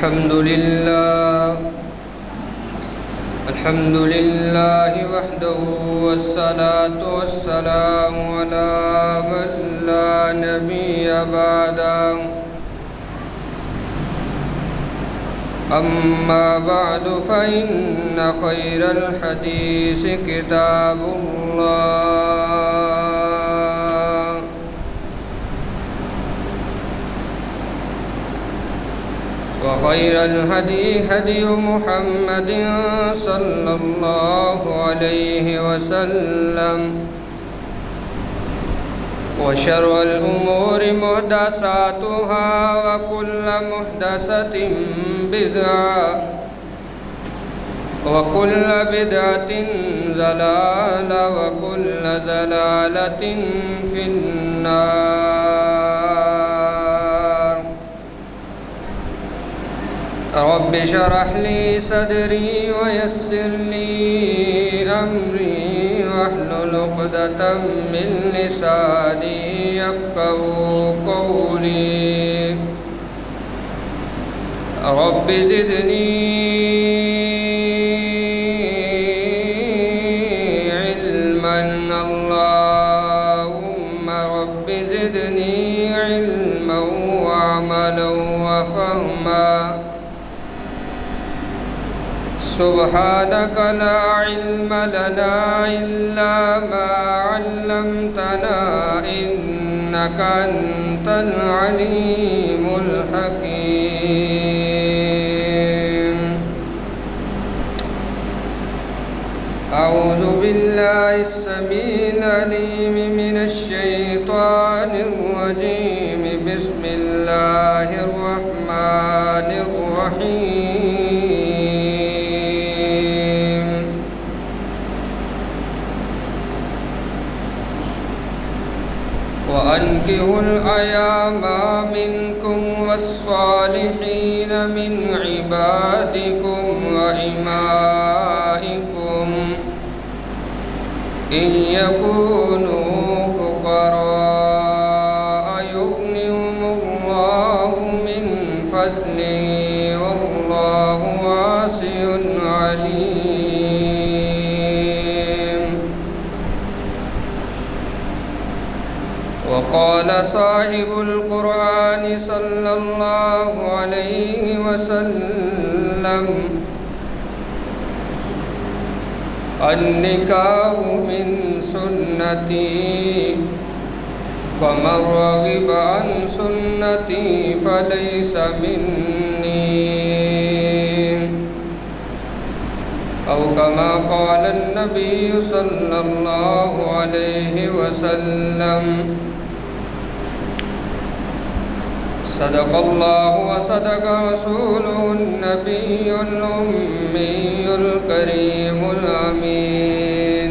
الحمد لله وحده والصلاة والسلام على من لا نبي بعده أما بعد فإن خير الحديث كتاب الله وخير الهدي هدي محمد صلى الله عليه وسلم وشر الأمور محدثاتها وكل محدثة بدعة وكل بدعة ضلالة وكل ضلالة في النار. رب اشرح لي صدري ويسر لي أمري واحلل عقدة من لساني يفقهوا قولي. رب زدني علما اللهم رب زدني علما وعملا وفهما. سبحانك لا علم لنا إلا ما علمتنا إنك أنت العليم الحكيم. أعوذ بالله السميع العليم من الشيطان الرجيم. بسم الله الرحمن الرحيم. وأنكحوا الأيام منكم والصالحين من عبادكم وإمائكم إن يكونوا فقراء يغنهم الله من فضله والله واسع عليم. وقال صاحب القرآن صلى الله عليه وسلم النکاح من سنتی فمن رغب عن سنتی فلیس منی او کما قال النبی صلی اللہ علیہ وسلم. صدق الله وصدق رسوله النبي الأمي الكريم الأمين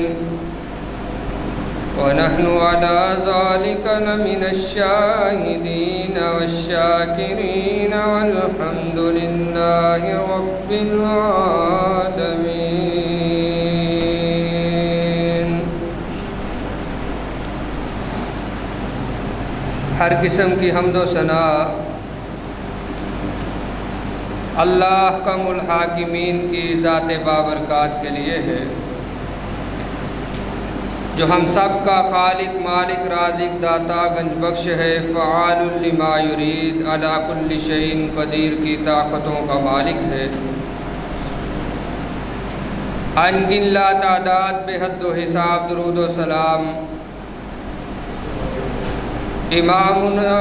ونحن على ذلك لمن الشاهدين والشاكرين والحمد لله رب العالمين. ہر قسم کی حمد و ثنا اللہ کم الحاکمین کی ذات بابرکات کے لیے ہے، جو ہم سب کا خالق مالک رازق داتا گنج بخش ہے، فعال لما یرید علی کل شیء قدیر کی طاقتوں کا مالک ہے، ان گن لا تعداد بے حد و حساب درود و سلام امامنا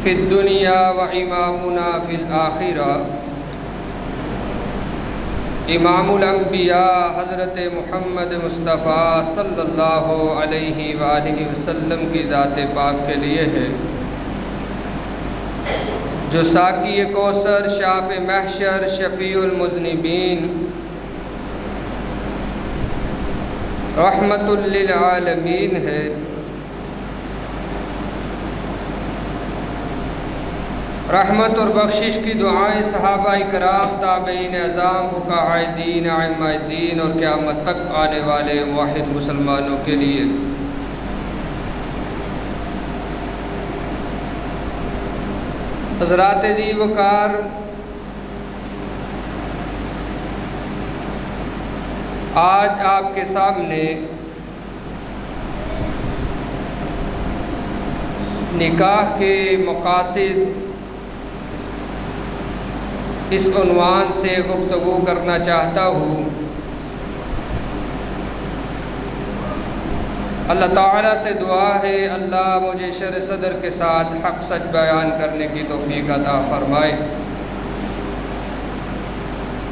فی الدنیا و امامنا فی الآخرہ، امام الانبیاء حضرت محمد مصطفیٰ صلی اللہ علیہ وآلہ وسلم کی ذات پاک کے لیے ہے، جو ساقی کوثر شاف محشر شفیع المذنبین رحمت للعالمین ہے، رحمت اور بخشش کی دعائیں صحابہ کرام تابعین اعظام فقہاء دین ائمہ دین اور قیامت تک آنے والے موحد مسلمانوں کے لیے۔ حضرات ذی وقار، آج آپ کے سامنے نکاح کے مقاصد اس عنوان سے گفتگو کرنا چاہتا ہوں۔ اللہ تعالیٰ سے دعا ہے اللہ مجھے شرح صدر کے ساتھ حق سچ بیان کرنے کی توفیق عطا فرمائے۔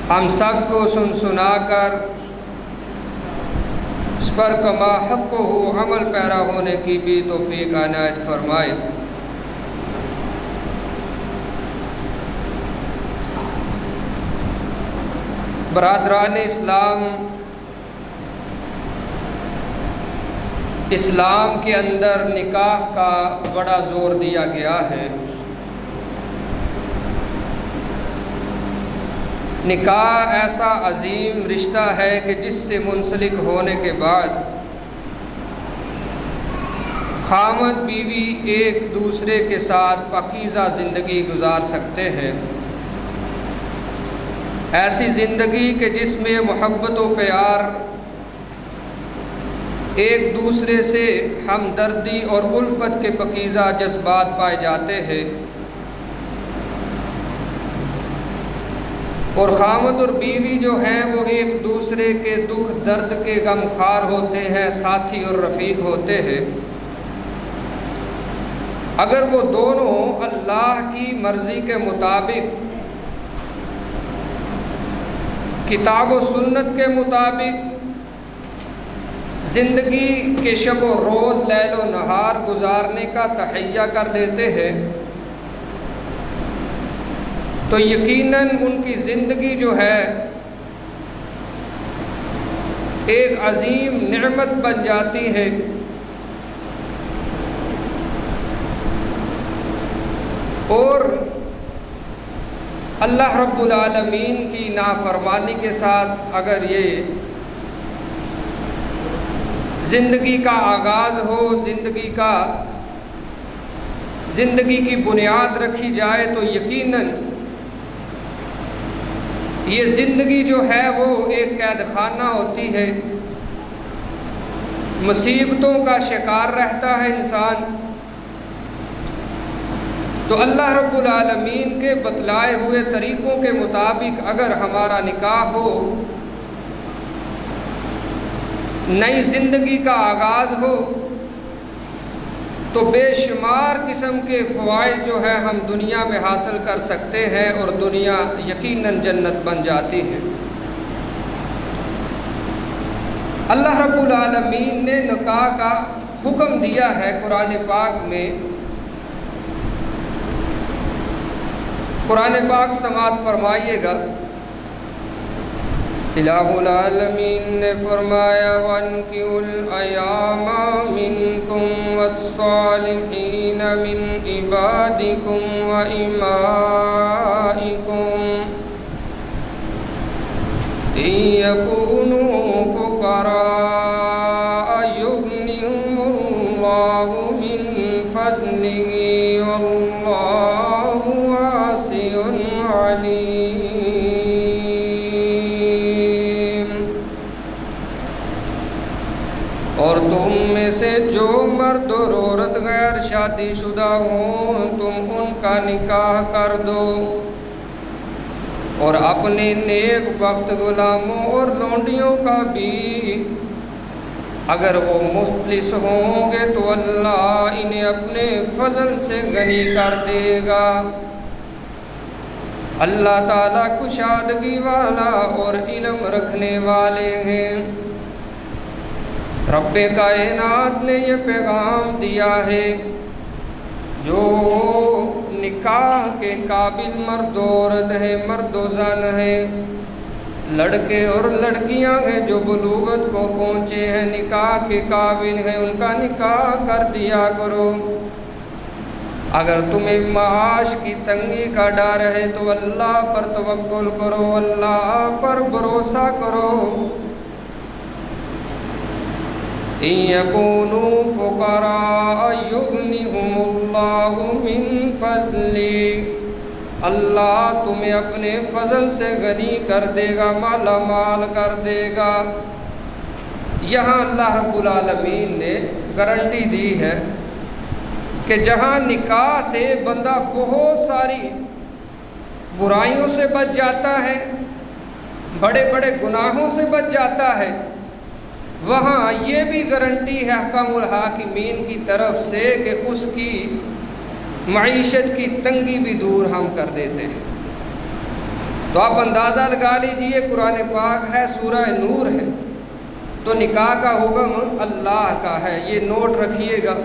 ہم سب کو سنا کر اس پر کما حق ہو عمل پیرا ہونے کی بھی توفیق عنایت فرمائے۔ برادران اسلام کے اندر نکاح کا بڑا زور دیا گیا ہے۔ نکاح ایسا عظیم رشتہ ہے کہ جس سے منسلک ہونے کے بعد خاوند بیوی ایک دوسرے کے ساتھ پاکیزہ زندگی گزار سکتے ہیں، ایسی زندگی کہ جس میں محبت و پیار، ایک دوسرے سے ہمدردی اور الفت کے پاکیزہ جذبات پائے جاتے ہیں، اور خاوند اور بیوی جو ہیں وہ ایک دوسرے کے دکھ درد کے غمخوار ہوتے ہیں، ساتھی اور رفیق ہوتے ہیں۔ اگر وہ دونوں اللہ کی مرضی کے مطابق، کتاب و سنت کے مطابق زندگی کے شب و روز لیل و نہار گزارنے کا تہیہ کر لیتے ہیں تو یقیناً ان کی زندگی جو ہے ایک عظیم نعمت بن جاتی ہے، اور اللہ رب العالمین کی نافرمانی کے ساتھ اگر یہ زندگی کا آغاز ہو، زندگی کی بنیاد رکھی جائے تو یقیناً یہ زندگی جو ہے وہ ایک قید خانہ ہوتی ہے، مصیبتوں کا شکار رہتا ہے انسان۔ تو اللہ رب العالمین کے بتلائے ہوئے طریقوں کے مطابق اگر ہمارا نکاح ہو، نئی زندگی کا آغاز ہو، تو بے شمار قسم کے فوائد جو ہے ہم دنیا میں حاصل کر سکتے ہیں، اور دنیا یقیناً جنت بن جاتی ہے۔ اللہ رب العالمین نے نکاح کا حکم دیا ہے قرآن پاک میں۔ قرآن پاک سماعت فرمائیے گا۔ الہ العالمین نے فرمایا وَانْكِحُوا الْأَيَامَ مِنْكُمْ وَالصَّالِحِينَ مِنْ عِبَادِكُمْ وَإِمَائِكُمْ إِنْ يَكُونُوا فُقَرَاءَ يُغْنِهِمُ اللَّهُ مِنْ فَضْلِهِ وَاللَّهُ وَاسِعٌ عَلِيمٌ۔ اور تم میں سے جو مرد اور عورت غیر شادی شدہ ہوں تم ان کا نکاح کر دو، اور اپنے نیک بخت غلاموں اور لونڈیوں کا بھی، اگر وہ مفلس ہوں گے تو اللہ انہیں اپنے فضل سے غنی کر دے گا۔ اللہ تعالیٰ کشادگی والا اور علم رکھنے والے ہیں۔ رب کائنات نے یہ پیغام دیا ہے، جو نکاح کے قابل مرد و عورت ہے، مرد و زن ہے، لڑکے اور لڑکیاں ہیں جو بلوغت کو پہنچے ہیں، نکاح کے قابل ہیں، ان کا نکاح کر دیا کرو۔ اگر تمہیں معاش کی تنگی کا ڈر ہے تو اللہ پر توکل کرو، اللہ پر بھروسہ کرو۔ إن يكونوا فقراء يغنهم الله من فضله، اللہ تمہیں اپنے فضل سے غنی کر دے گا، مالا مال کر دے گا۔ یہاں اللہ رب العالمین نے گارنٹی دی ہے کہ جہاں نکاح سے بندہ بہت ساری برائیوں سے بچ جاتا ہے، بڑے بڑے گناہوں سے بچ جاتا ہے، وہاں یہ بھی گارنٹی ہے حکم الحاکمین کی طرف سے کہ اس کی معیشت کی تنگی بھی دور ہم کر دیتے ہیں۔ تو آپ اندازہ لگا لیجئے، قرآن پاک ہے، سورہ نور ہے، تو نکاح کا حکم اللہ کا ہے، یہ نوٹ رکھیے گا۔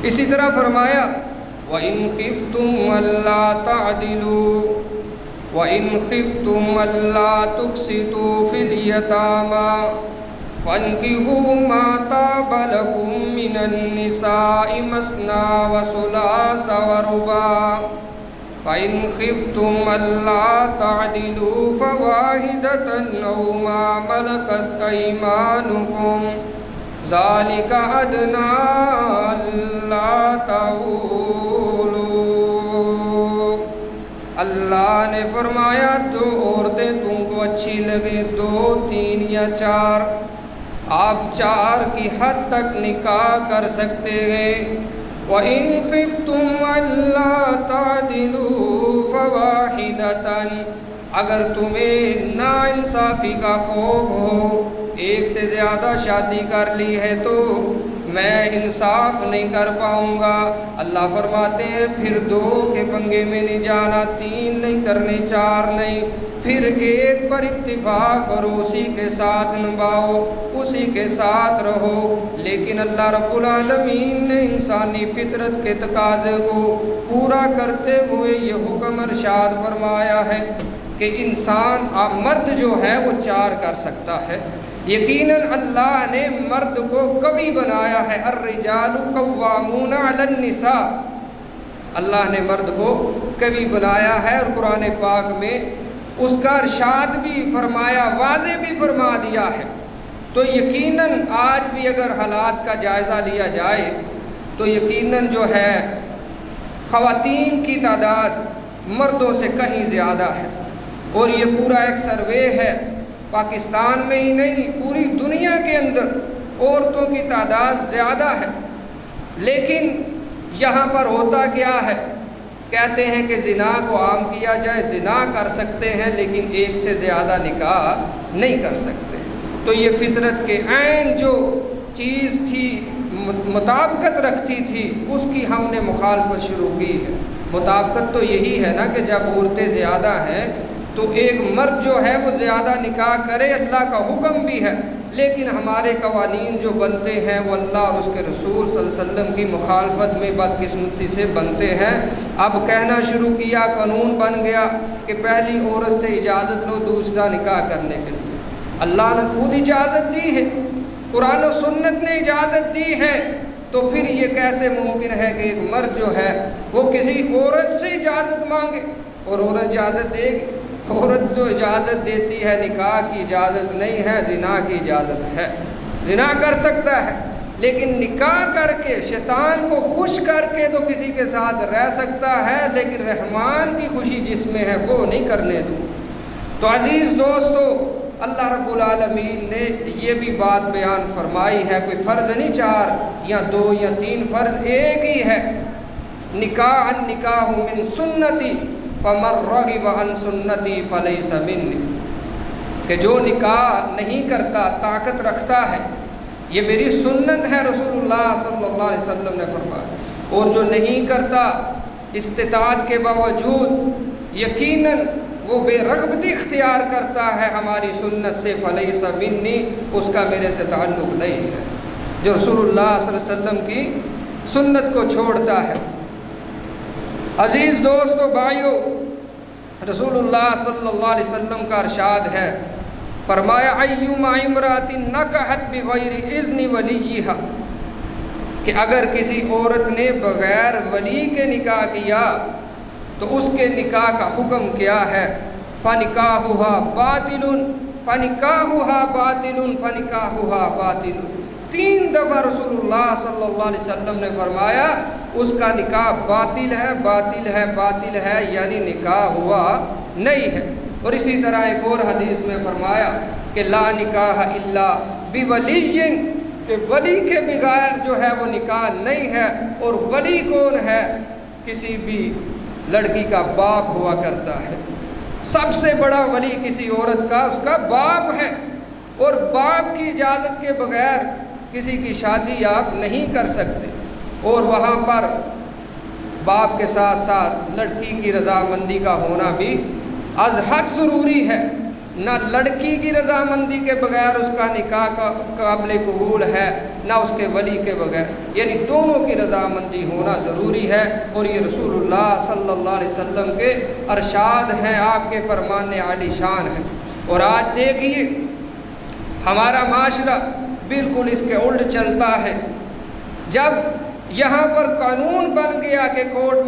اسی طرح فرمایا وَإِنْ خِفْتُمْ أَلَّا تَعْدِلُوا وَإِنْ خِفْتُمْ أَلَّا تُقْسِطُوا فِي الْيَتَامَى فَانكِحُوا مَا طَابَ لَكُم مِّنَ النِّسَاءِ مَثْنَىٰ وَثُلَاثَ وَرُبَاعَ فَإِنْ خِفْتُمْ أَلَّا تَعْدِلُوا فَوَاحِدَةً أَوْ مَا مَلَكَتْ أَيْمَانُكُمْ ذَلِكَ أَدْنَىٰ أَلَّا تَعُولُوا۔ اللہ نے فرمایا دو عورتیں تم کو اچھی لگے، 2، 3 یا 4، آپ 4 کی حد تک نکاح کر سکتے ہیں۔ وَإِنْ خِفْتُمْ أَلَّا تَعْدِلُوا فَوَاحِدَةً، اگر تمہیں ناانصافی کا خوف ہو، ایک سے زیادہ شادی کر لی ہے تو میں انصاف نہیں کر پاؤں گا، اللہ فرماتے ہیں پھر 2 کے پنگے میں نہیں جانا، 3 نہیں کرنے، 4 نہیں، پھر ایک پر اتفاق کرو، اسی کے ساتھ نبھاؤ، اسی کے ساتھ رہو۔ لیکن اللہ رب العالمین نے انسانی فطرت کے تقاضے کو پورا کرتے ہوئے یہ حکم ارشاد فرمایا ہے کہ انسان مرد جو ہے وہ 4 کر سکتا ہے۔ یقیناً اللہ نے مرد کو قوی بنایا ہے، الرجال قوامون علی النساء، اللہ نے مرد کو قوی بنایا ہے، اور قرآن پاک میں اس کا ارشاد بھی فرمایا، واضح بھی فرما دیا ہے۔ تو یقیناً آج بھی اگر حالات کا جائزہ لیا جائے تو یقیناً جو ہے خواتین کی تعداد مردوں سے کہیں زیادہ ہے، اور یہ پورا ایک سروے ہے، پاکستان میں ہی نہیں پوری دنیا کے اندر عورتوں کی تعداد زیادہ ہے۔ لیکن یہاں پر ہوتا کیا ہے، کہتے ہیں کہ زنا کو عام کیا جائے، زنا کر سکتے ہیں لیکن ایک سے زیادہ نکاح نہیں کر سکتے۔ تو یہ فطرت کے عین جو چیز تھی، مطابقت رکھتی تھی، اس کی ہم نے مخالفت شروع کی ہے۔ مطابقت تو یہی ہے نا کہ جب عورتیں زیادہ ہیں تو ایک مرد جو ہے وہ زیادہ نکاح کرے، اللہ کا حکم بھی ہے، لیکن ہمارے قوانین جو بنتے ہیں وہ اللہ اور اس کے رسول صلی اللہ علیہ وسلم کی مخالفت میں بدقسمتی سے بنتے ہیں۔ اب کہنا شروع کیا، قانون بن گیا کہ پہلی عورت سے اجازت لو دوسرا نکاح کرنے کے لیے۔ اللہ نے خود اجازت دی ہے، قرآن و سنت نے اجازت دی ہے، تو پھر یہ کیسے ممکن ہے کہ ایک مرد جو ہے وہ کسی عورت سے اجازت مانگے اور عورت اجازت دے گی؟ عورت جو اجازت دیتی ہے نکاح کی اجازت نہیں ہے، زنا کی اجازت ہے۔ زنا کر سکتا ہے لیکن نکاح کر کے شیطان کو خوش کر کے تو کسی کے ساتھ رہ سکتا ہے، لیکن رحمان کی خوشی جس میں ہے وہ نہیں کرنے دوں۔ تو عزیز دوستو، اللہ رب العالمین نے یہ بھی بات بیان فرمائی ہے، کوئی فرض نہیں 4 یا 2 یا 3 فرض ایک ہی ہے۔ النکاح من سنتی فَمَن رَغِبَ عَن سُنَّتِي فَلَيْسَ مِنِّي، کہ جو نکاح نہیں کرتا، طاقت رکھتا ہے، یہ میری سنت ہے، رسول اللہ صلی اللہ علیہ وسلم نے فرمایا، اور جو نہیں کرتا استطاعت کے باوجود یقیناً وہ بے رغبتی اختیار کرتا ہے ہماری سنت سے، فَلَيْسَ مِنِّي، اس کا میرے سے تعلق نہیں ہے، جو رسول اللہ صلی اللہ علیہ وسلم کی سنت کو چھوڑتا ہے۔ عزیز دوستو بھائیو، رسول اللہ صلی اللہ علیہ وسلم کا ارشاد ہے، فرمایا ایما امرأۃ نکحت بغیر اذن ولیہا، کہ اگر کسی عورت نے بغیر ولی کے نکاح کیا تو اس کے نکاح کا حکم کیا ہے، فنکاحها باطل فنکاحها باطل فنکاحها باطل، 3 دفعہ رسول اللہ صلی اللہ علیہ وسلم نے فرمایا اس کا نکاح باطل ہے، باطل ہے، باطل ہے، یعنی نکاح ہوا نہیں ہے۔ اور اسی طرح ایک اور حدیث میں فرمایا کہ لا نکاح الا بولی، کہ ولی کے بغیر جو ہے وہ نکاح نہیں ہے۔ اور ولی کون ہے؟ کسی بھی لڑکی کا باپ ہوا کرتا ہے۔ سب سے بڑا ولی کسی عورت کا اس کا باپ ہے، اور باپ کی اجازت کے بغیر کسی کی شادی آپ نہیں کر سکتے۔ اور وہاں پر باپ کے ساتھ ساتھ لڑکی کی رضامندی کا ہونا بھی از حد ضروری ہے۔ نہ لڑکی کی رضامندی کے بغیر اس کا نکاح کا قابل قبول ہے، نہ اس کے ولی کے بغیر، یعنی دونوں کی رضامندی ہونا ضروری ہے۔ اور یہ رسول اللہ صلی اللہ علیہ وسلم کے ارشاد ہیں، آپ کے فرمان عالی شان ہیں۔ اور آج دیکھیے ہمارا معاشرہ بالکل اس کے الٹ چلتا ہے۔ جب یہاں پر قانون بن گیا کہ کورٹ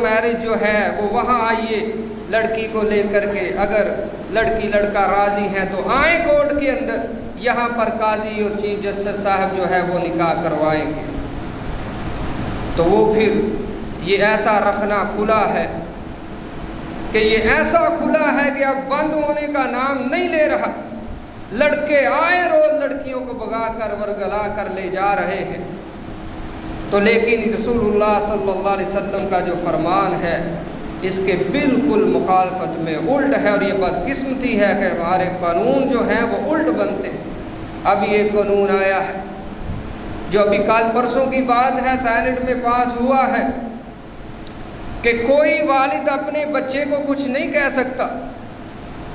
میرج جو ہے وہ وہاں آئیے لڑکی کو لے کر کے، اگر لڑکی لڑکا راضی ہیں تو آئیں کورٹ کے اندر، یہاں پر قاضی اور چیف جسٹس صاحب جو ہے وہ نکاح کروائیں گے۔ تو وہ پھر یہ ایسا رخنا کھلا ہے کہ یہ ایسا کھلا ہے کہ اب بند ہونے کا نام نہیں لے رہا۔ لڑکے آئے روز لڑکیوں کو بھگا کر ورگلا کر لے جا رہے ہیں۔ تو لیکن رسول اللہ صلی اللہ علیہ وسلم کا جو فرمان ہے اس کے بالکل مخالفت میں الٹ ہے، اور یہ بدقسمتی ہے کہ ہمارے قانون جو ہیں وہ الٹ بنتے ہیں۔ اب یہ قانون آیا ہے جو ابھی کل پرسوں کی بات ہے، سینٹ میں پاس ہوا ہے کہ کوئی والد اپنے بچے کو کچھ نہیں کہہ سکتا،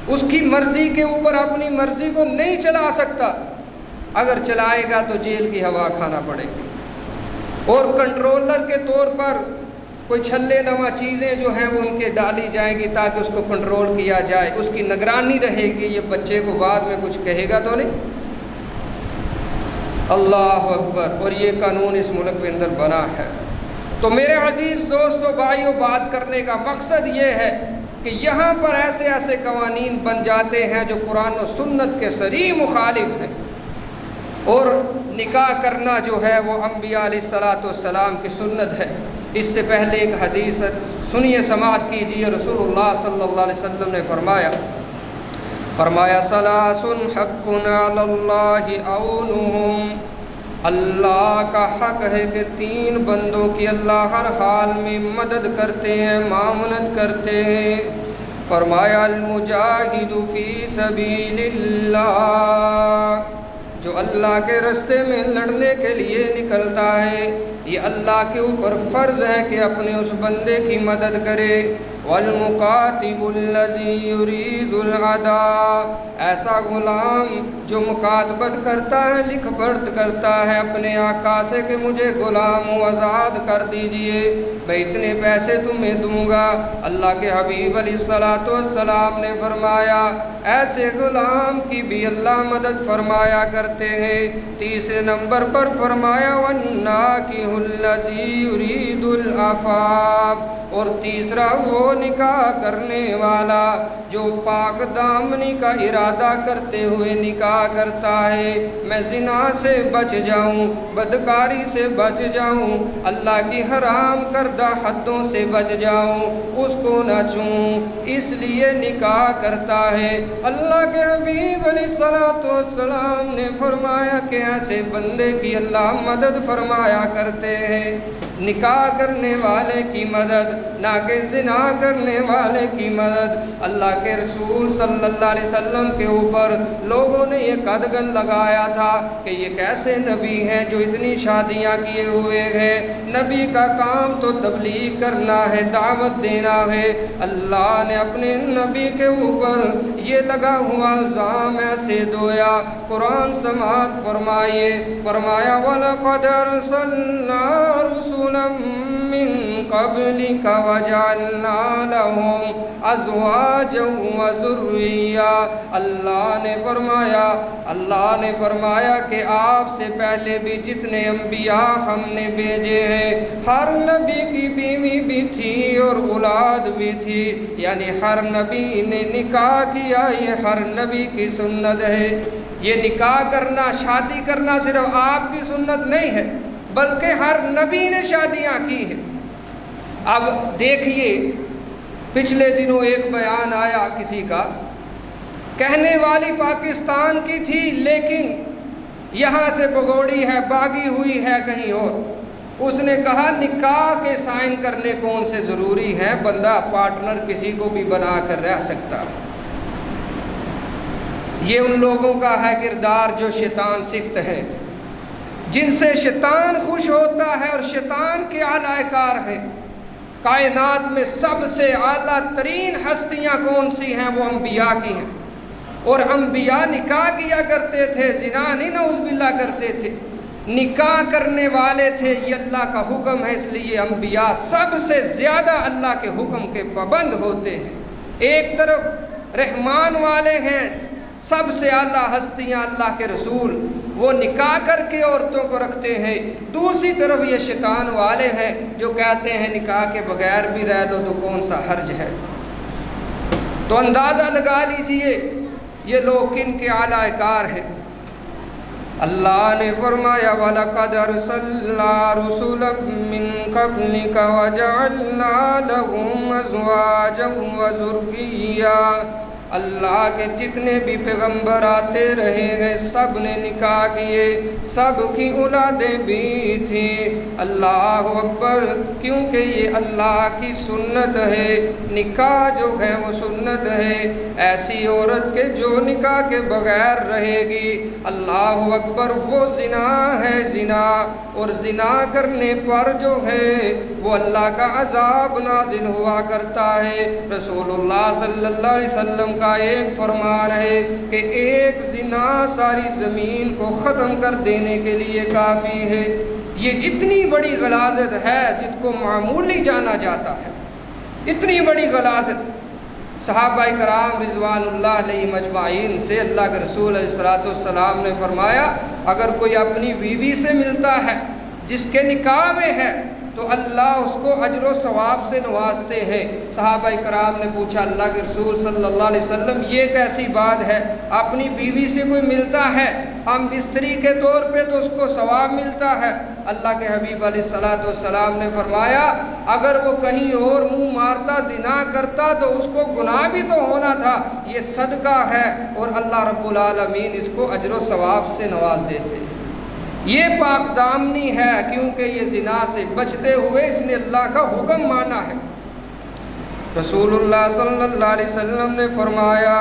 اس کی مرضی کے اوپر اپنی مرضی کو نہیں چلا سکتا، اگر چلائے گا تو جیل کی ہوا کھانا پڑے گی۔ اور کنٹرولر کے طور پر کوئی چھلے نما چیزیں جو ہیں وہ ان کے ڈالی جائیں گی تاکہ اس کو کنٹرول کیا جائے، اس کی نگرانی رہے گی، یہ بچے کو بعد میں کچھ کہے گا تو نہیں۔ اللہ اکبر! اور یہ قانون اس ملک کے اندر بنا ہے۔ تو میرے عزیز دوستو بھائیو، بات کرنے کا مقصد یہ ہے کہ یہاں پر ایسے ایسے قوانین بن جاتے ہیں جو قرآن و سنت کے صریح مخالف ہیں۔ اور نکاح کرنا جو ہے وہ انبیاء علیہ الصلوۃ والسلام کی سنت ہے۔ اس سے پہلے ایک حدیث سنیے، سماعت کیجیے۔ رسول اللہ صلی اللہ علیہ وسلم نے فرمایا ثلاث حق علی اللہ عونہم، اللہ کا حق ہے کہ 3 بندوں کی اللہ ہر حال میں مدد کرتے ہیں، معاونت کرتے ہیں۔ فرمایا المجاہد فی سبیل اللہ، جو اللہ کے راستے میں لڑنے کے لیے نکلتا ہے، یہ اللہ کے اوپر فرض ہے کہ اپنے اس بندے کی مدد کرے۔ والمکاتب الذی یرید العداء، ایسا غلام جو مکاتبت کرتا ہے، لکھ پڑھ کرتا ہے اپنے آقا سے کہ مجھے غلام آزاد کر دیجئے، میں اتنے پیسے تمہیں دوں گا۔ اللہ کے حبیب علیہ الصلوۃ والسلام نے فرمایا ایسے غلام کی بھی اللہ مدد فرمایا کرتے ہیں۔ تیسرے نمبر پر فرمایا والناکح الذی یرید العفاف، اور تیسرا وہ نکاح کرنے والا جو پاک دامنی کا ارادہ کرتے ہوئے نکاح کرتا ہے، میں زنا سے بچ جاؤں، بدکاری سے بچ جاؤں، اللہ کی حرام کردہ حدوں سے بچ جاؤں، اس کو نہ چھوں، اس لیے نکاح کرتا ہے۔ اللہ کے حبیب علیہ الصلوۃ والسلام نے فرمایا کہ ایسے بندے کی اللہ مدد فرمایا کرتے ہیں۔ نکاح کرنے والے کی مدد، نہ کہ زنا کرنے والے کی مدد۔ اللہ کے رسول صلی اللہ علیہ وسلم کے اوپر لوگوں نے یہ قدغن لگایا تھا کہ یہ کیسے نبی ہیں جو اتنی شادیاں کیے ہوئے ہیں، نبی کا کام تو تبلیغ کرنا ہے، دعوت دینا ہے۔ اللہ نے اپنے نبی کے اوپر یہ لگا ہوا الزام ایسے دھویا۔ قرآن سماعت فرمائیے، فرمایا وَلَقَدْ أَرْسَلْنَا رُسُلًا مِّن قبلك وجعلنا لهم ازواجا وذريہ۔ اللہ نے فرمایا کہ آپ سے پہلے بھی جتنے انبیاء ہم نے بھیجے ہیں ہر نبی کی بیوی بھی تھی اور اولاد بھی تھی، یعنی ہر نبی نے نکاح کیا، یہ ہر نبی کی سنت ہے۔ یہ نکاح کرنا، شادی کرنا صرف آپ کی سنت نہیں ہے بلکہ ہر نبی نے شادیاں کی ہیں۔ اب دیکھیے، پچھلے دنوں ایک بیان آیا کسی کا، کہنے والی پاکستان کی تھی لیکن یہاں سے بگوڑی ہے، باغی ہوئی ہے کہیں اور۔ اس نے کہا نکاح کے سائن کرنے کون سے ضروری ہے، بندہ پارٹنر کسی کو بھی بنا کر رہ سکتا ہے۔ یہ ان لوگوں کا ہے کردار جو شیطان صفت ہے، جن سے شیطان خوش ہوتا ہے اور شیطان کے اعلی کار ہیں۔ کائنات میں سب سے اعلیٰ ترین ہستیاں کون سی ہیں؟ وہ انبیاء کی ہیں، اور انبیاء نکاح کیا کرتے تھے، زنا نہیں نعوذ باللہ کرتے تھے، نکاح کرنے والے تھے۔ یہ اللہ کا حکم ہے، اس لیے انبیاء سب سے زیادہ اللہ کے حکم کے پابند ہوتے ہیں۔ ایک طرف رحمان والے ہیں، سب سے اعلیٰ ہستیاں اللہ کے رسول، وہ نکاح کر کے عورتوں کو رکھتے ہیں۔ دوسری طرف یہ شیطان والے ہیں جو کہتے ہیں نکاح کے بغیر بھی رہ لو تو کون سا حرج ہے۔ تو اندازہ لگا لیجئے یہ لوگ کن کے اعلی کار ہیں۔ اللہ نے فرمایا وَلَقَدْ أَرْسَلْنَا رُسُلًا مِّن قَبْلِكَ وَجَعَلْنَا لَهُمْ أَزْوَاجًا وَذُرِّيَّةً۔ اللہ کے جتنے بھی پیغمبر آتے رہے ہیں سب نے نکاح کیے، سب کی اولادیں بھی تھیں۔ اللہ اکبر، کیونکہ یہ اللہ کی سنت ہے، نکاح جو ہے وہ سنت ہے۔ ایسی عورت کے جو نکاح کے بغیر رہے گی، اللہ اکبر، وہ زنا ہے، زنا، اور زنا کرنے پر جو ہے وہ اللہ کا عذاب نازل ہوا کرتا ہے۔ رسول اللہ صلی اللہ علیہ وسلم کا ایک فرمان ہے کہ ایک زنا ساری زمین کو ختم کر دینے کے لیے کافی ہے۔ یہ اتنی بڑی غلاظت ہے جس کو معمولی جانا جاتا ہے، اتنی بڑی غلاظت۔ صحابہ کرام رضوان اللہ علیہم اجمعین سے اللہ کے رسول علیہ الصلوۃ والسلام نے فرمایا اگر کوئی اپنی بیوی سے ملتا ہے جس کے نکاح میں ہے تو اللہ اس کو اجر و ثواب سے نوازتے ہیں۔ صحابہ کرام نے پوچھا اللہ کے رسول صلی اللہ علیہ وسلم یہ کیسی بات ہے، اپنی بیوی سے کوئی ملتا ہے ہم بستری کے طور پہ تو اس کو ثواب ملتا ہے؟ اللہ کے حبیب علیہ الصلوۃ والسلام نے فرمایا اگر وہ کہیں اور منہ مارتا زنا کرتا تو اس کو گناہ بھی تو ہونا تھا، یہ صدقہ ہے اور اللہ رب العالمین اس کو اجر و ثواب سے نواز دیتے ہیں۔ یہ پاک دامنی ہے کیونکہ یہ زنا سے بچتے ہوئے اس نے اللہ کا حکم مانا ہے۔ رسول اللہ صلی اللہ علیہ وسلم نے فرمایا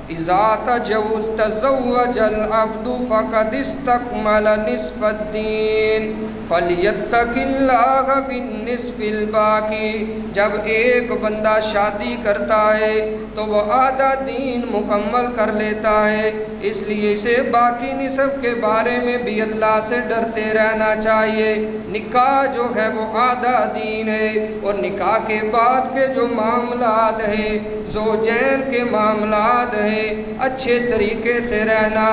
اذا تزوج العبد فقد استكمل نصف الدین فلیتق اللہ فی النصف الباقی۔ جب ایک بندہ شادی کرتا ہے تو وہ آدھا دین مکمل کر لیتا ہے، اس لیے اسے باقی نصف کے بارے میں بھی اللہ سے ڈرتے رہنا چاہیے۔ نکاح جو ہے وہ آدھا دین ہے، اور نکاح کے بعد کے جو معاملات ہیں، زوجین کے معاملات ہیں، اچھے طریقے سے رہنا،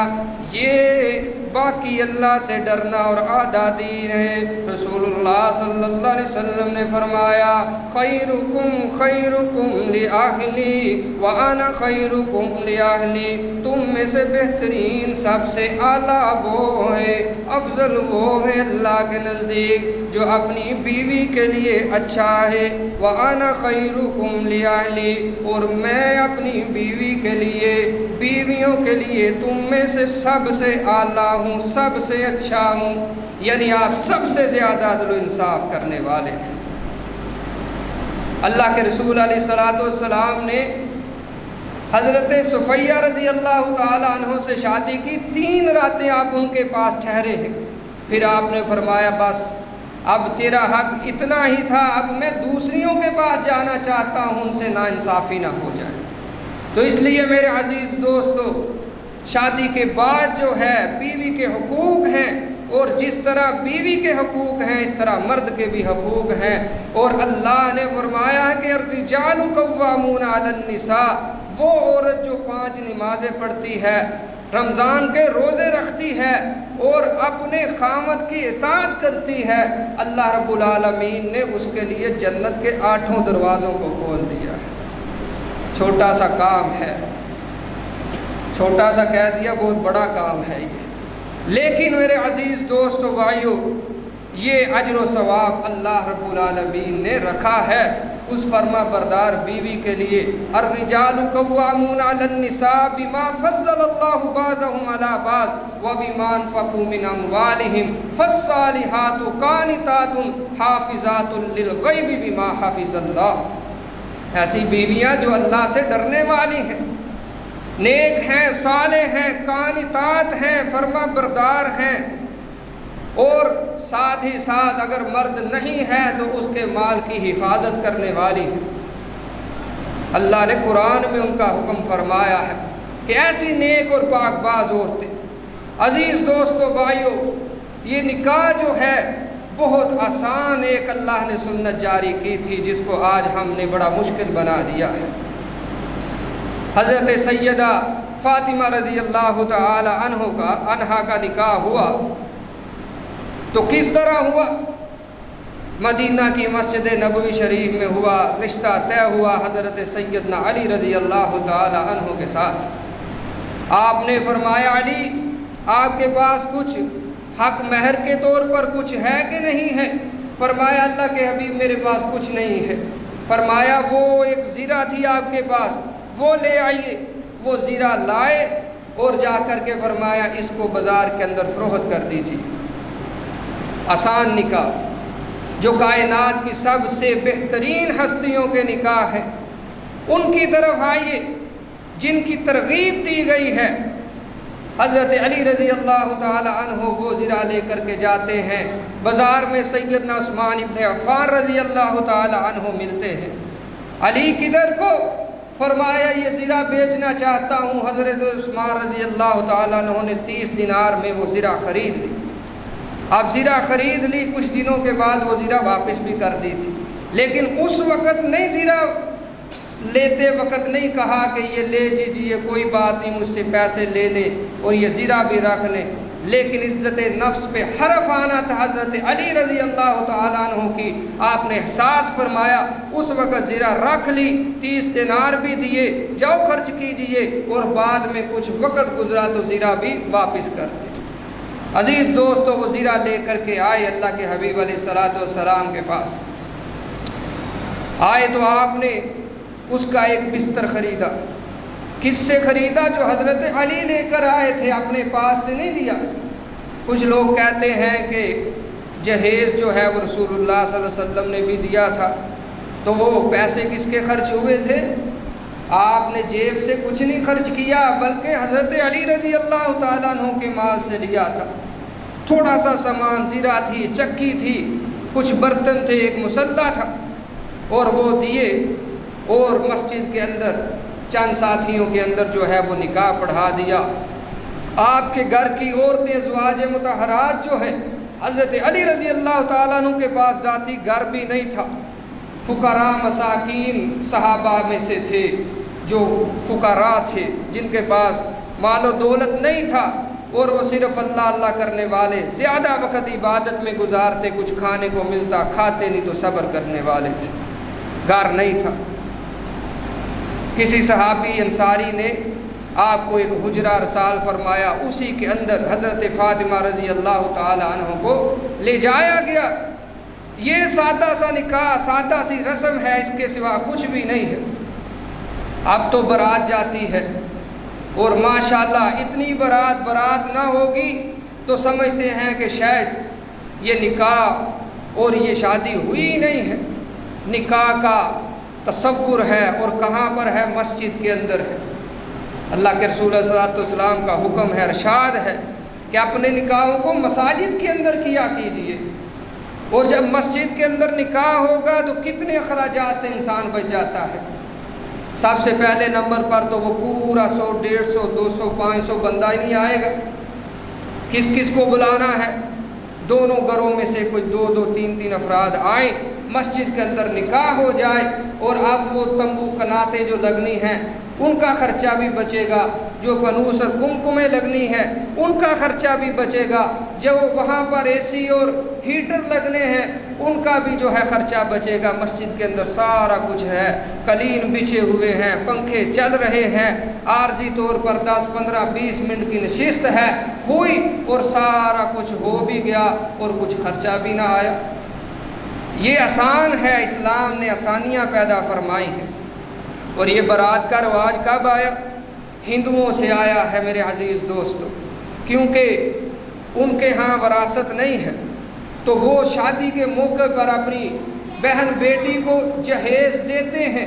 یہ باقی اللہ سے ڈرنا اور آدھا دین ہے۔ رسول اللہ صلی اللہ علیہ وسلم نے فرمایا خیرکم خیرکم لأہلی وانا خیرکم لأہلی، تم میں سے بہترین سب سے اعلیٰ وہ ہے، افضل وہ ہے اللہ کے نزدیک جو اپنی بیوی کے لیے اچھا ہے۔ وانا خیرکم لأہلی، اور میں اپنی بیوی کے لیے، بیویوں کے لیے تم میں سے سب سے اعلیٰ ہوں، سب سے اچھا ہوں، یعنی آپ سب سے زیادہ عدل و انصاف کرنے والے تھے۔ اللہ کے رسول علیہ الصلوۃ والسلام نے حضرت صفیہ رضی اللہ تعالیٰ عنہ سے شادی کی، 3 راتیں آپ ان کے پاس ٹھہرے ہیں، پھر آپ نے فرمایا بس اب تیرا حق اتنا ہی تھا، اب میں دوسریوں کے پاس جانا چاہتا ہوں، ان سے ناانصافی نہ ہو جائے۔ تو اس لیے میرے عزیز دوستو، شادی کے بعد جو ہے بیوی کے حقوق ہیں اور جس طرح بیوی کے حقوق ہیں اس طرح مرد کے بھی حقوق ہیں۔ اور اللہ نے فرمایا ہے کہ الرجال قوامون علی النساء، وہ عورت جو 5 نمازیں پڑھتی ہے، رمضان کے روزے رکھتی ہے اور اپنے خامد کی اطاعت کرتی ہے، اللہ رب العالمین نے اس کے لیے جنت کے 8 دروازوں کو کھول دیا ہے۔ چھوٹا سا کام ہے، چھوٹا سا کہہ دیا، بہت بڑا کام ہے یہ، لیکن میرے عزیز دوستو بھائیو، یہ اجر و ثواب اللہ رب العالمین نے رکھا ہے اس فرما بردار بیوی کے لیے۔ الرجال قوامون علی النساء بما فضل اللہ بعضهم علی بعض وبما انفقوا من اموالهم فالصالحات قانتات حافظات للغیب بما حفظ اللہ۔ ایسی بیویاں جو اللہ سے ڈرنے والی ہیں، نیک ہیں، صالح ہیں، قانتات ہیں، فرما بردار ہیں، اور ساتھ ہی ساتھ اگر مرد نہیں ہے تو اس کے مال کی حفاظت کرنے والی ہیں۔ اللہ نے قرآن میں ان کا حکم فرمایا ہے کہ ایسی نیک اور پاک باز عورتیں۔ عزیز دوستو بھائیو، یہ نکاح جو ہے بہت آسان ایک اللہ نے سنت جاری کی تھی جس کو آج ہم نے بڑا مشکل بنا دیا ہے۔ حضرت سیدہ فاطمہ رضی اللہ تعالی عنہا کا نکاح ہوا تو کس طرح ہوا؟ مدینہ کی مسجد نبوی شریف میں ہوا، رشتہ طے ہوا حضرت سیدنا علی رضی اللہ تعالی عنہ کے ساتھ۔ آپ نے فرمایا علی آپ کے پاس کچھ حق مہر کے طور پر کچھ ہے کہ نہیں ہے؟ فرمایا اللہ کے حبیب میرے پاس کچھ نہیں ہے۔ فرمایا وہ ایک زیرہ تھی آپ کے پاس، وہ لے آئیے۔ وہ زیرہ لائے اور جا کر کے فرمایا اس کو بازار کے اندر فروخت کر دیجیے۔ آسان نکاح جو کائنات کی سب سے بہترین ہستیوں کے نکاح ہیں، ان کی طرف آئیے جن کی ترغیب دی گئی ہے۔ حضرت علی رضی اللہ تعالی عنہ وہ زیرہ لے کر کے جاتے ہیں بازار میں، سیدنا عثمان ابن عفان رضی اللہ تعالی عنہ ملتے ہیں۔ علی کدھر کو؟ فرمایا یہ زیرہ بیچنا چاہتا ہوں۔ حضرت عثمان رضی اللہ تعالیٰ عنہ نے 30 دینار میں وہ زیرہ خرید لی۔ اب زیرہ خرید لی، کچھ دنوں کے بعد وہ زیرہ واپس بھی کر دی تھی، لیکن اس وقت نہیں، زیرہ لیتے وقت نہیں کہا کہ یہ لے جیجیے، کوئی بات نہیں، مجھ سے پیسے لے لیں اور یہ زیرہ بھی رکھ لیں، لیکن عزت نفس پہ حرف آنا تھا حضرت علی رضی اللہ تعالیٰ عنہ کی۔ آپ نے احساس فرمایا، اس وقت زیرہ رکھ لی، 30 دینار بھی دیے، جاؤ خرچ کیجئے، اور بعد میں کچھ وقت گزرا تو زیرہ بھی واپس کر دے۔ عزیز دوستو وہ زیرہ لے کر کے آئے اللہ کے حبیب علیہ الصلوۃ والسلام کے پاس۔ آئے تو آپ نے اس کا ایک بستر خریدا۔ کس سے خریدا؟ جو حضرت علی لے کر آئے تھے، اپنے پاس سے نہیں دیا۔ کچھ لوگ کہتے ہیں کہ جہیز جو ہے وہ رسول اللہ صلی اللہ علیہ وسلم نے بھی دیا تھا، تو وہ پیسے کس کے خرچ ہوئے تھے؟ آپ نے جیب سے کچھ نہیں خرچ کیا، بلکہ حضرت علی رضی اللہ تعالیٰ عنہ کے مال سے لیا تھا۔ تھوڑا سا سامان، زیرہ تھی، چکی تھی، کچھ برتن تھے، ایک مسلح تھا، اور وہ دیے، اور مسجد کے اندر چند ساتھیوں کے اندر جو ہے وہ نکاح پڑھا دیا۔ آپ کے گھر کی عورتیں، ازواج مطہرات جو ہیں، حضرت علی رضی اللہ تعالیٰ عنہ کے پاس ذاتی گھر بھی نہیں تھا، فقراء مساکین صحابہ میں سے تھے جو فقراء تھے، جن کے پاس مال و دولت نہیں تھا، اور وہ صرف اللہ اللہ کرنے والے، زیادہ وقت عبادت میں گزارتے، کچھ کھانے کو ملتا کھاتے نہیں تو صبر کرنے والے تھے، گھر نہیں تھا۔ کسی صحابی انصاری نے آپ کو ایک حجرہ ارسال فرمایا، اسی کے اندر حضرت فاطمہ رضی اللہ تعالی عنہ کو لے جایا گیا۔ یہ سادہ سا نکاح، سادہ سی رسم ہے، اس کے سوا کچھ بھی نہیں ہے۔ اب تو برات جاتی ہے، اور ماشاءاللہ اتنی برات نہ ہوگی تو سمجھتے ہیں کہ شاید یہ نکاح اور یہ شادی ہوئی ہی نہیں ہے۔ نکاح کا تصور ہے، اور کہاں پر ہے؟ مسجد کے اندر ہے۔ اللہ کے رسول صلی اللہ علیہ وسلم کا حکم ہے، ارشاد ہے کہ اپنے نکاحوں کو مساجد کے اندر کیا کیجئے، اور جب مسجد کے اندر نکاح ہوگا تو کتنے اخراجات سے انسان بچ جاتا ہے۔ سب سے پہلے نمبر پر تو وہ پورا 100 150 200 500 بندہ ہی نہیں آئے گا، کس کس کو بلانا ہے، دونوں گھروں میں سے کوئی دو دو تین تین افراد آئیں، مسجد کے اندر نکاح ہو جائے، اور اب وہ تمبو کناتیں جو لگنی ہیں ان کا خرچہ بھی بچے گا، جو فنوس اور کمکمیں لگنی ہیں ان کا خرچہ بھی بچے گا، جو وہاں پر اے سی اور ہیٹر لگنے ہیں ان کا بھی جو ہے خرچہ بچے گا۔ مسجد کے اندر سارا کچھ ہے، قلین بچھے ہوئے ہیں، پنکھے چل رہے ہیں، عارضی طور پر 10-15-20 منٹ کی نشست ہے ہوئی اور سارا کچھ ہو بھی گیا اور کچھ خرچہ بھی نہ آیا۔ یہ آسان ہے، اسلام نے آسانیاں پیدا فرمائی ہیں۔ اور یہ بارات کا رواج کب آیا؟ ہندوؤں سے آیا ہے میرے عزیز دوستو، کیونکہ ان کے ہاں وراثت نہیں ہے، تو وہ شادی کے موقع پر اپنی بہن بیٹی کو جہیز دیتے ہیں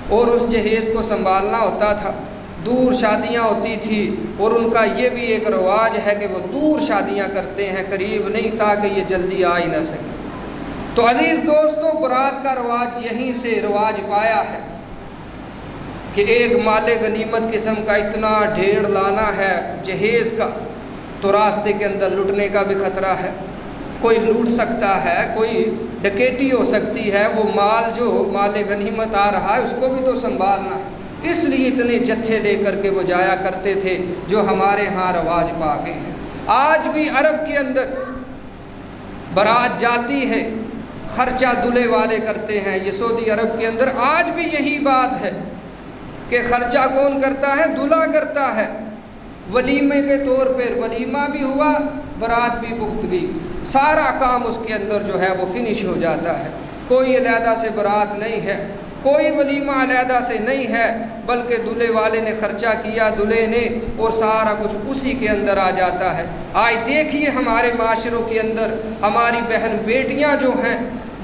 اور اس جہیز کو سنبھالنا ہوتا تھا۔ دور شادیاں ہوتی تھی اور ان کا یہ بھی ایک رواج ہے کہ وہ دور شادیاں کرتے ہیں، قریب نہیں، تاکہ یہ جلدی آ ہی نہ سکے۔ تو عزیز دوستو، برات کا رواج یہیں سے رواج پایا ہے کہ ایک مال غنیمت قسم کا اتنا ڈھیر لانا ہے جہیز کا، تو راستے کے اندر لٹنے کا بھی خطرہ ہے، کوئی لوٹ سکتا ہے، کوئی ڈکیتی ہو سکتی ہے، وہ مال جو مال غنیمت آ رہا ہے اس کو بھی تو سنبھالنا ہے، اس لیے اتنے جتھے لے کر کے وہ جایا کرتے تھے، جو ہمارے ہاں رواج پا گئے ہیں۔ آج بھی عرب کے اندر برات جاتی ہے، خرچہ دلہے والے کرتے ہیں۔ یہ سعودی عرب کے اندر آج بھی یہی بات ہے کہ خرچہ کون کرتا ہے؟ دلہا کرتا ہے۔ ولیمے کے طور پر ولیمہ بھی ہوا، برات بھی پخت گئی، سارا کام اس کے اندر جو ہے وہ فنش ہو جاتا ہے۔ کوئی علیحدہ سے برات نہیں ہے، کوئی ولیمہ علیحدہ سے نہیں ہے، بلکہ دلہے والے نے خرچہ کیا، دلہے نے، اور سارا کچھ اسی کے اندر آ جاتا ہے۔ آج دیکھیے ہمارے معاشروں کے اندر ہماری بہن بیٹیاں جو ہیں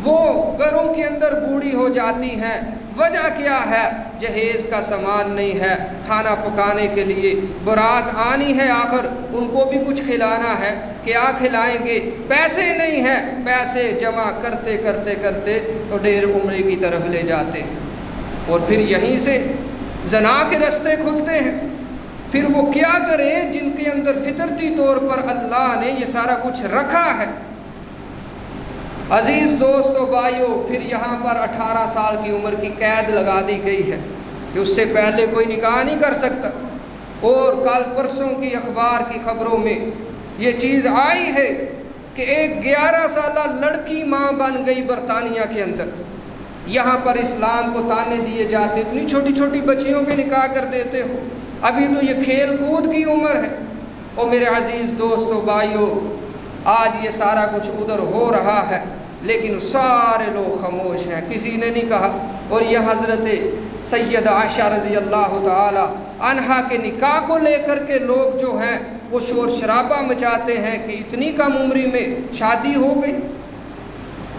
وہ گھروں کے اندر بوڑھی ہو جاتی ہیں، وجہ کیا ہے؟ جہیز کا سامان نہیں ہے کھانا پکانے کے لیے، برات آنی ہے، آخر ان کو بھی کچھ کھلانا ہے، کیا کھلائیں گے؟ پیسے نہیں ہیں، پیسے جمع کرتے کرتے کرتے تو ڈیر عمرے کی طرف لے جاتے ہیں، اور پھر یہیں سے زنا کے رستے کھلتے ہیں۔ پھر وہ کیا کریں جن کے اندر فطرتی طور پر اللہ نے یہ سارا کچھ رکھا ہے۔ عزیز دوستو بھائیو، پھر یہاں پر 18 سال کی عمر کی قید لگا دی گئی ہے کہ اس سے پہلے کوئی نکاح نہیں کر سکتا، اور کل پرسوں کی اخبار کی خبروں میں یہ چیز آئی ہے کہ ایک 11 سالہ لڑکی ماں بن گئی برطانیہ کے اندر۔ یہاں پر اسلام کو تانے دیے جاتے، اتنی چھوٹی چھوٹی بچیوں کے نکاح کر دیتے ہو، ابھی تو یہ کھیل کود کی عمر ہے۔ اور میرے عزیز دوستو بھائیو، آج یہ سارا کچھ ادھر ہو رہا ہے، لیکن سارے لوگ خاموش ہیں، کسی نے نہیں کہا۔ اور یہ حضرت سیدہ عائشہ رضی اللہ تعالی عنہا کے نکاح کو لے کر کے لوگ جو ہیں وہ شور شرابہ مچاتے ہیں کہ اتنی کم عمری میں شادی ہو گئی۔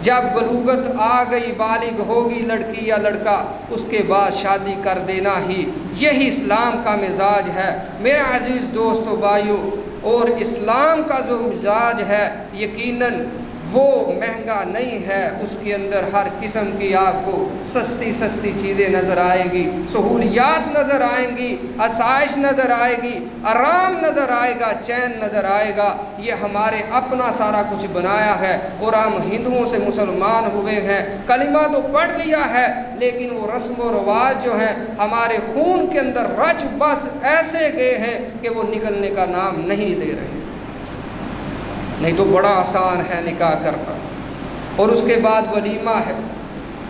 جب بلوغت آ گئی، بالغ ہوگی لڑکی یا لڑکا، اس کے بعد شادی کر دینا ہی یہی اسلام کا مزاج ہے میرے عزیز دوستو بھائیو۔ اور اسلام کا جو مزاج ہے یقیناً وہ مہنگا نہیں ہے، اس کے اندر ہر قسم کی آپ کو سستی سستی چیزیں نظر آئے گی، سہولیات نظر آئیں گی، آسائش نظر آئے گی، آرام نظر آئے گا، چین نظر آئے گا۔ یہ ہمارے اپنا سارا کچھ بنایا ہے، اور ہم ہندوؤں سے مسلمان ہوئے ہیں، کلمہ تو پڑھ لیا ہے، لیکن وہ رسم و رواج جو ہیں ہمارے خون کے اندر رچ بس ایسے گئے ہیں کہ وہ نکلنے کا نام نہیں لے رہے۔ نہیں تو بڑا آسان ہے نکاح کرنا۔ اور اس کے بعد ولیمہ ہے،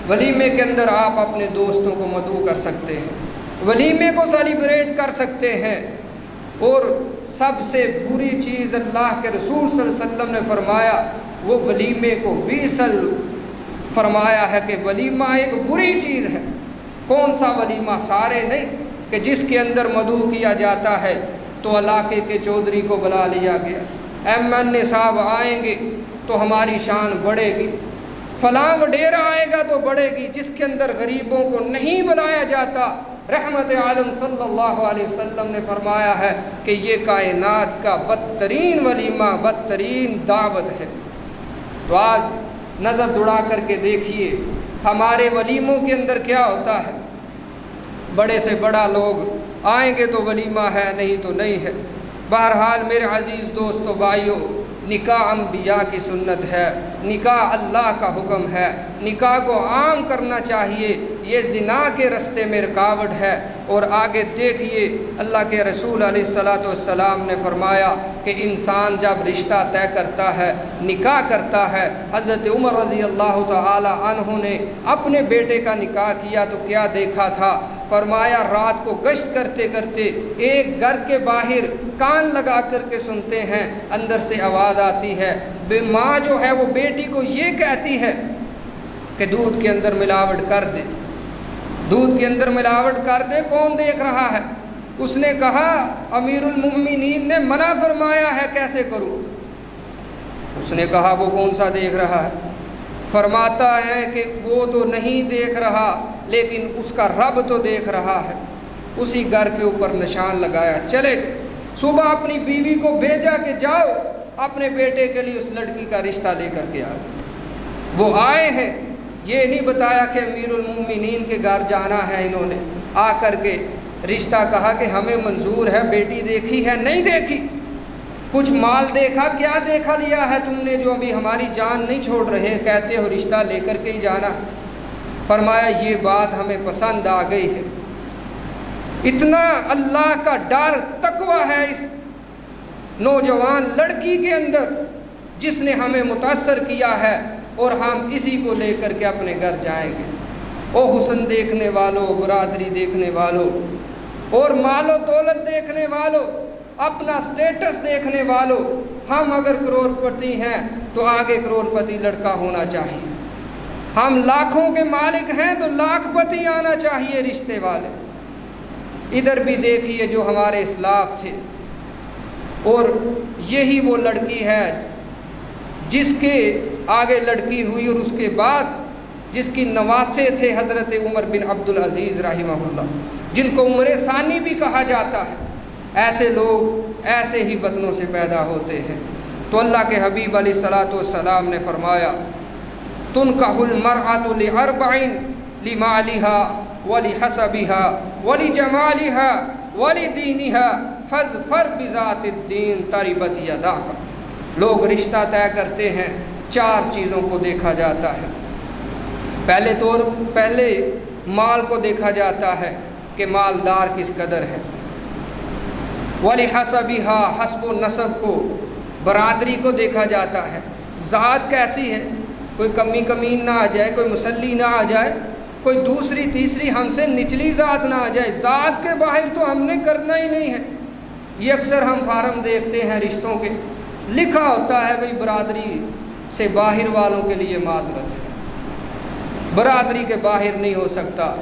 ولیمے کے اندر آپ اپنے دوستوں کو مدعو کر سکتے ہیں، ولیمے کو سیلیبریٹ کر سکتے ہیں۔ اور سب سے بری چیز اللہ کے رسول صلی اللہ علیہ وسلم نے فرمایا، وہ ولیمے کو بھی فرمایا ہے کہ ولیمہ ایک بری چیز ہے۔ کون سا ولیمہ؟ سارے نہیں کہ جس کے اندر مدعو کیا جاتا ہے تو علاقے کے چودھری کو بلا لیا گیا، ایم صاحب آئیں گے تو ہماری شان بڑھے گی، فلاں وڈیرہ آئے گا تو بڑھے گی، جس کے اندر غریبوں کو نہیں بلایا جاتا۔ رحمت عالم صلی اللہ علیہ وسلم نے فرمایا ہے کہ یہ کائنات کا بدترین ولیمہ، بدترین دعوت ہے۔ تو آج نظر دوڑا کر کے دیکھیے ہمارے ولیموں کے اندر کیا ہوتا ہے۔ بڑے سے بڑا لوگ آئیں گے تو ولیمہ ہے، نہیں تو نہیں ہے۔ بہرحال میرے عزیز دوستو بھائیو، نکاح انبیاء کی سنت ہے، نکاح اللہ کا حکم ہے، نکاح کو عام کرنا چاہیے، یہ زنا کے رستے میں رکاوٹ ہے۔ اور آگے دیکھیے اللہ کے رسول علیہ الصلاۃ والسلام نے فرمایا کہ انسان جب رشتہ طے کرتا ہے، نکاح کرتا ہے، حضرت عمر رضی اللہ تعالی عنہ نے اپنے بیٹے کا نکاح کیا تو کیا دیکھا تھا؟ فرمایا رات کو گشت کرتے کرتے ایک گھر کے باہر کان لگا کر کے سنتے ہیں، اندر سے آواز آتی ہے، ماں جو ہے وہ بیٹی کو یہ کہتی ہے کہ دودھ کے اندر ملاوٹ کر دے، دودھ کے اندر ملاوٹ کر دے۔ کون دیکھ رہا ہے؟ اس نے کہا امیر المؤمنین نے منع فرمایا ہے، کیسے کروں؟ اس نے کہا وہ کون سا دیکھ رہا ہے؟ فرماتا ہے کہ وہ تو نہیں دیکھ رہا لیکن اس کا رب تو دیکھ رہا ہے۔ اسی گھر کے اوپر نشان لگایا، چلے گئے۔ صبح اپنی بیوی کو بھیجا کہ جاؤ اپنے بیٹے کے لیے اس لڑکی کا رشتہ لے کر کے آؤ۔ وہ آئے ہیں، یہ نہیں بتایا کہ امیر المومنین کے گھر جانا ہے، انہوں نے آ کر کے رشتہ کہا کہ ہمیں منظور ہے، بیٹی دیکھی ہے؟ نہیں دیکھی۔ کچھ مال دیکھا؟ کیا دیکھا لیا ہے تم نے جو ابھی ہماری جان نہیں چھوڑ رہے، کہتے ہو رشتہ لے کر کے ہی جانا؟ فرمایا یہ بات ہمیں پسند آ گئی ہے۔ اتنا اللہ کا ڈر تقوی ہے اس نوجوان لڑکی کے اندر جس نے ہمیں متاثر کیا ہے، اور ہم اسی کو لے کر کے اپنے گھر جائیں گے۔ او حسن دیکھنے والوں، برادری دیکھنے والوں اور مال و دولت دیکھنے والوں، اپنا سٹیٹس دیکھنے والوں، ہم اگر کروڑ پتی ہیں تو آگے کروڑ پتی لڑکا ہونا چاہیے، ہم لاکھوں کے مالک ہیں تو لاکھ پتی آنا چاہیے رشتے والے۔ ادھر بھی دیکھیے جو ہمارے اسلاف تھے، اور یہی وہ لڑکی ہے جس کے آگے لڑکی ہوئی اور اس کے بعد جس کی نواسے تھے حضرت عمر بن عبدالعزیز رحمہ اللہ، جن کو عمر ثانی بھی کہا جاتا ہے۔ ایسے لوگ ایسے ہی بدنوں سے پیدا ہوتے ہیں۔ تو اللہ کے حبیب علیہ الصلاۃ والسلام نے فرمایا تنکح المرأة لأربع لمالها ولحسبها ولجمالها ولدینها فاظفر بذات الدین تربت یداک۔ لوگ رشتہ طے کرتے ہیں، چار چیزوں کو دیکھا جاتا ہے۔ پہلے مال کو دیکھا جاتا ہے کہ مالدار کس قدر ہے، وَلِحَسَبِهَا حسب و نسب کو، برادری کو دیکھا جاتا ہے، ذات کیسی ہے، کوئی کمی کمین نہ آ جائے، کوئی مسلی نہ آ جائے، کوئی دوسری تیسری ہم سے نچلی ذات نہ آ جائے۔ ذات کے باہر تو ہم نے کرنا ہی نہیں ہے۔ یہ اکثر ہم فارم دیکھتے ہیں رشتوں کے، لکھا ہوتا ہے بھئی برادری سے باہر والوں کے لیے معذرت ہے، برادری کے باہر نہیں ہو سکتا۔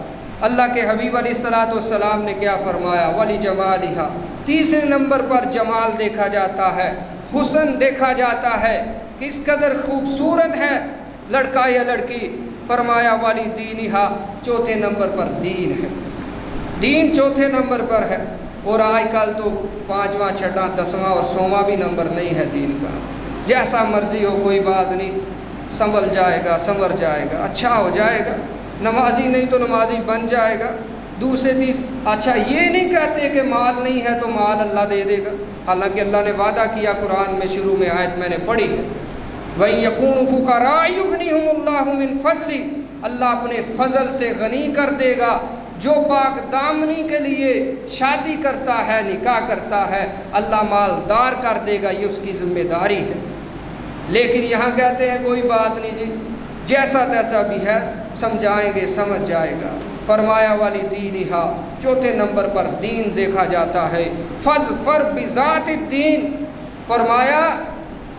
اللہ کے حبیب علیہ الصلاۃ والسلام نے کیا فرمایا؟ وَلِجَمَالِهَا، تیسرے نمبر پر جمال دیکھا جاتا ہے، حسن دیکھا جاتا ہے، کس قدر خوبصورت ہے لڑکا یا لڑکی۔ فرمایا وَلِدِينِهَا، چوتھے نمبر پر دین ہے، دین چوتھے نمبر پر ہے۔ اور آج کل تو پانچواں، چھٹا، دسواں اور سوواں بھی نمبر نہیں ہے دین کا۔ جیسا مرضی ہو کوئی بات نہیں، سنبھل جائے گا، سنور جائے گا، اچھا ہو جائے گا، نمازی نہیں تو نمازی بن جائے گا، دوسرے اچھا یہ نہیں کہتے کہ مال نہیں ہے تو مال اللہ دے دے گا، حالانکہ اللہ نے وعدہ کیا قرآن میں، شروع میں آیت میں نے پڑھی ہے، وَإِن يَكُونُوا فُقَرَاءَ يُغْنِهُمُ اللَّهُ مِنْ فَضْلِهِ، اللہ اپنے فضل سے غنی کر دے گا۔ جو پاک دامنی کے لیے شادی کرتا ہے، نکاح کرتا ہے، اللہ مالدار کر دے گا، یہ اس کی ذمہ داری ہے۔ لیکن یہاں کہتے ہیں کوئی بات نہیں جی، جیسا تیسا بھی ہے، سمجھائیں گے، سمجھ جائے گا۔ فرمایا وَلِدِينِهَا، چوتھے نمبر پر دین دیکھا جاتا ہے۔ فَاظْفَرْ بِذَاتِ الدِّينِ، فرمایا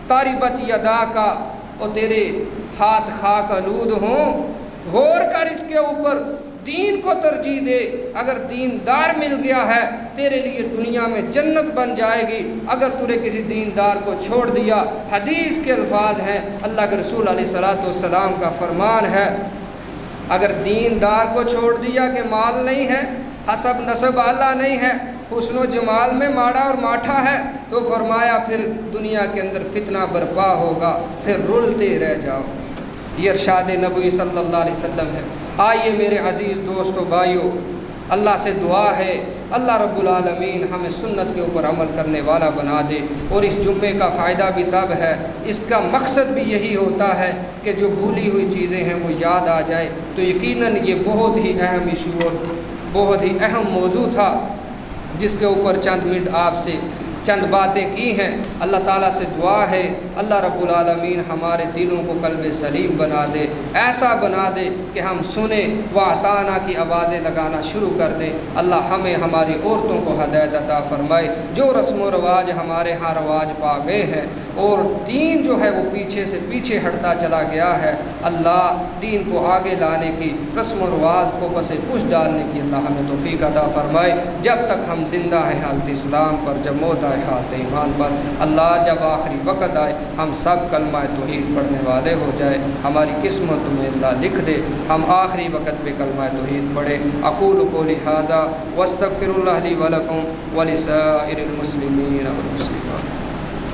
تَرِبَتْ یَدَاکَ، اور تیرے ہاتھ خاک آلود ہوں، غور کر اس کے اوپر، دین کو ترجیح دے۔ اگر دیندار مل گیا ہے تیرے لیے دنیا میں جنت بن جائے گی، اگر تو نے کسی دیندار کو چھوڑ دیا، حدیث کے الفاظ ہیں، اللہ کے رسول علیہ الصلاۃ والسلام کا فرمان ہے، اگر دیندار کو چھوڑ دیا کہ مال نہیں ہے، حسب نسب اعلیٰ نہیں ہے، حسن و جمال میں ماڑا اور ماٹھا ہے، تو فرمایا پھر دنیا کے اندر فتنہ برپا ہوگا، پھر رلتے رہ جاؤ۔ یہ ارشاد نبوی صلی اللہ علیہ وسلم ہے۔ آئیے میرے عزیز دوستو بھائیو، اللہ سے دعا ہے اللہ رب العالمین ہمیں سنت کے اوپر عمل کرنے والا بنا دے۔ اور اس جمعے کا فائدہ بھی تب ہے، اس کا مقصد بھی یہی ہوتا ہے کہ جو بھولی ہوئی چیزیں ہیں وہ یاد آ جائے۔ تو یقیناً یہ بہت ہی اہم ایشو اور بہت ہی اہم موضوع تھا جس کے اوپر چند منٹ آپ سے چند باتیں کی ہیں۔ اللہ تعالیٰ سے دعا ہے اللہ رب العالمین ہمارے دلوں کو قلب سلیم بنا دے، ایسا بنا دے کہ ہم سنیں وَأَطَعْنَا کی آوازیں لگانا شروع کر دیں۔ اللہ ہمیں ہماری عورتوں کو ہدایت عطا فرمائے۔ جو رسم و رواج ہمارے ہاں رواج پا گئے ہیں اور دین جو ہے وہ پیچھے سے پیچھے ہٹتا چلا گیا ہے، اللہ دین کو آگے لانے کی، رسم و رواج کو پس پش ڈالنے کی اللہ ہمیں توفیق عطا فرمائے۔ جب تک ہم زندہ ہیں حالت اسلام پر، جب موت آئے حالت ایمان پر، اللہ جب آخری وقت آئے ہم سب کلمہ توحید پڑھنے والے ہو جائے۔ ہماری قسمت میں اللہ لکھ دے ہم آخری وقت پہ کلمہ توحید پڑھے۔ اقول قولی ھذا واستغفر اللہ لی ولکم ولسائر المسلمین والمسلمات۔